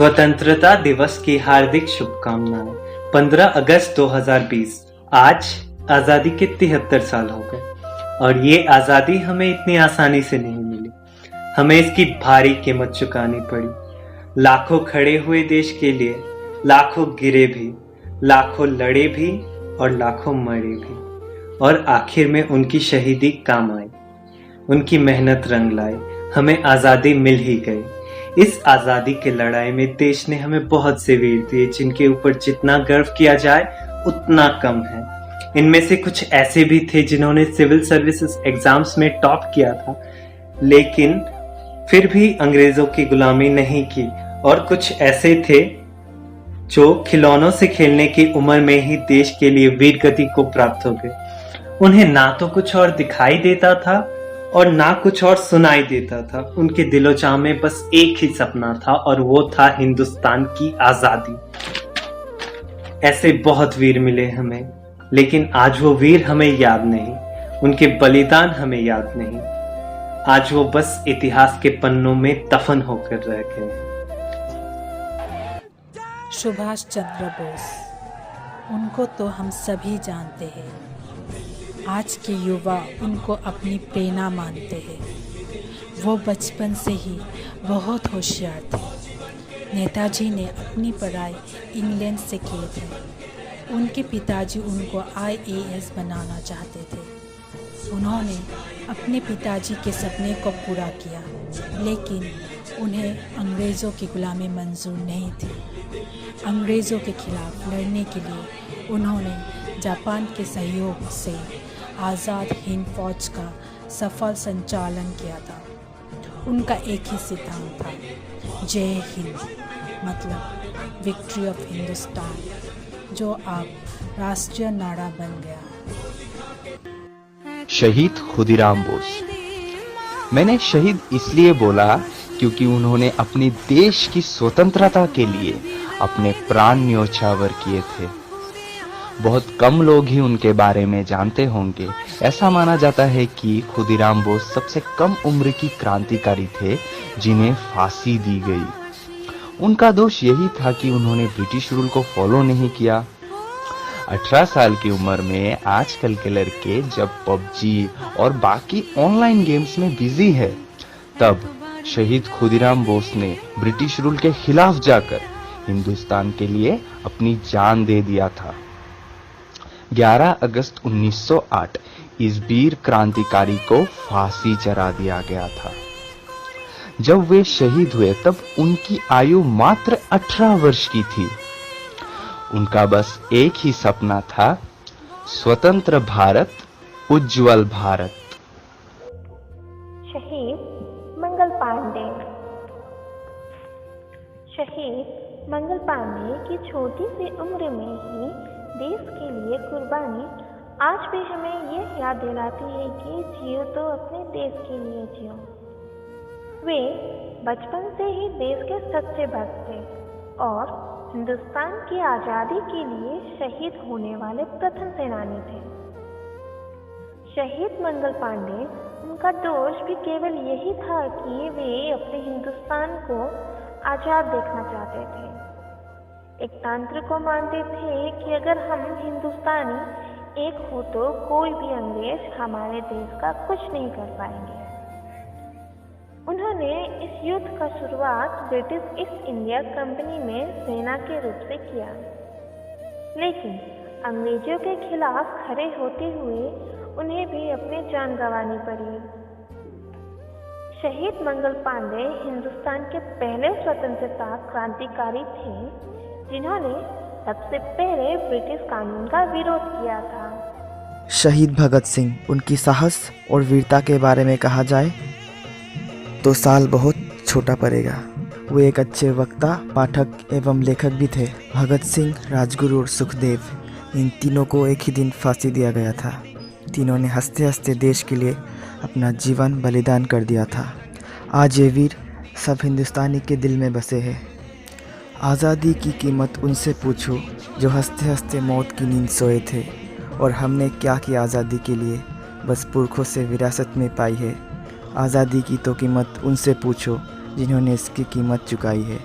स्वतंत्रता दिवस की हार्दिक शुभकामनाएं। 15 अगस्त 2020 आज आजादी के 73 साल हो गए और ये आजादी हमें इतनी आसानी से नहीं मिली। हमें इसकी भारी कीमत चुकानी पड़ी। लाखों खड़े हुए देश के लिए, लाखों गिरे भी, लाखों लड़े भी और लाखों मरे भी, और आखिर में उनकी शहीदी काम आई। उनकी मेहनत रंग लाई, हमें आजादी मिल ही गई। इस आजादी की लड़ाई में देश ने हमें बहुत से वीर दिए जिनके ऊपर जितना गर्व किया जाए उतना कम है। इनमें से कुछ ऐसे भी थे जिन्होंने सिविल सर्विसेज एग्जाम्स में टॉप किया था लेकिन फिर भी अंग्रेजों की गुलामी नहीं की, और कुछ ऐसे थे जो खिलौनों से खेलने की उम्र में ही देश के लिए वीर गति को प्राप्त हो गए। उन्हें ना तो कुछ और दिखाई देता था और ना कुछ और सुनाई देता था। उनके दिलो जान में बस एक ही सपना था और वो था हिंदुस्तान की आजादी। ऐसे बहुत वीर मिले हमें, लेकिन आज वो वीर हमें याद नहीं, उनके बलिदान हमें याद नहीं। आज वो बस इतिहास के पन्नों में दफन होकर रह गए हैं। सुभाष चंद्र बोस, उनको तो हम सभी जानते हैं। आज के युवा उनको अपनी प्रेरणा मानते हैं। वो बचपन से ही बहुत होशियार थे। नेताजी ने अपनी पढ़ाई इंग्लैंड से की थी। उनके पिताजी उनको IAS बनाना चाहते थे। उन्होंने अपने पिताजी के सपने को पूरा किया, लेकिन उन्हें अंग्रेज़ों की गुलामी मंजूर नहीं थी। अंग्रेज़ों के खिलाफ लड़ने के लिए उन्होंने जापान के सहयोग से आज़ाद हिंद फौज का सफल संचालन किया था। उनका एक ही सिद्धांत था, जय हिंद, मतलब विक्ट्री ऑफ हिंदुस्तान, जो अब राष्ट्रीय नारा बन गया। शहीद खुदीराम बोस। मैंने शहीद इसलिए बोला क्योंकि उन्होंने अपनी देश की स्वतंत्रता के लिए अपने प्राण न्योछावर किए थे। बहुत कम लोग ही उनके बारे में जानते होंगे। ऐसा माना जाता है कि खुदीराम बोस सबसे कम उम्र की क्रांतिकारी थे जिन्हें फांसी दी गई। उनका दोष यही था कि उन्होंने ब्रिटिश रूल को फॉलो नहीं किया। 18 साल की उम्र में आजकल के लड़के जब PUBG और बाकी ऑनलाइन गेम्स में बिजी है, तब शहीद खुदीराम बोस ने ब्रिटिश रूल के खिलाफ जाकर हिंदुस्तान के लिए अपनी जान दे दिया था। 11 अगस्त 1908 इस वीर क्रांतिकारी को फांसी चढ़ा दिया गया था। जब वे शहीद हुए तब उनकी आयु मात्र 18 वर्ष की थी। उनका बस एक ही सपना था, स्वतंत्र भारत, उज्जवल भारत। शहीद मंगल पांडे। शहीद मंगल पांडे की छोटी सी उम्र में ही देश के लिए कुर्बानी आज भी हमें यह याद दिलाती है कि जियो तो अपने देश के लिए जियो। वे बचपन से ही देश के सच्चे भक्त थे और हिंदुस्तान की आज़ादी के लिए शहीद होने वाले प्रथम सेनानी थे। शहीद मंगल पांडे, उनका दोष भी केवल यही था कि वे अपने हिंदुस्तान को आज़ाद देखना चाहते थे। एक तंत्र को मानते थे कि अगर हम हिंदुस्तानी एक हो तो कोई भी अंग्रेज हमारे देश का कुछ नहीं कर पाएंगे। उन्होंने इस युद्ध का शुरुआत ब्रिटिश ईस्ट इंडिया कंपनी में सेना के रूप से किया, लेकिन अंग्रेजों के खिलाफ खड़े होते हुए उन्हें भी अपनी जान गंवानी पड़ी। शहीद मंगल पांडे हिंदुस्तान के पहले स्वतंत्रता क्रांतिकारी थे जिन्होंने सबसे पहले ब्रिटिश कानून का विरोध किया था। शहीद भगत सिंह, उनकी साहस और वीरता के बारे में कहा जाए तो साल बहुत छोटा पड़ेगा। वे एक अच्छे वक्ता, पाठक एवं लेखक भी थे। भगत सिंह, राजगुरु और सुखदेव, इन तीनों को एक ही दिन फांसी दिया गया था। तीनों ने हंसते हंसते देश के लिए अपना जीवन बलिदान कर दिया था। आज ये वीर सब हिंदुस्तानी के दिल में बसे हैं। आज़ादी की कीमत उनसे पूछो जो हंसते हंसते मौत की नींद सोए थे, और हमने क्या किया आज़ादी के लिए, बस पुरखों से विरासत में पाई है। आज़ादी की तो कीमत उनसे पूछो जिन्होंने इसकी कीमत चुकाई है।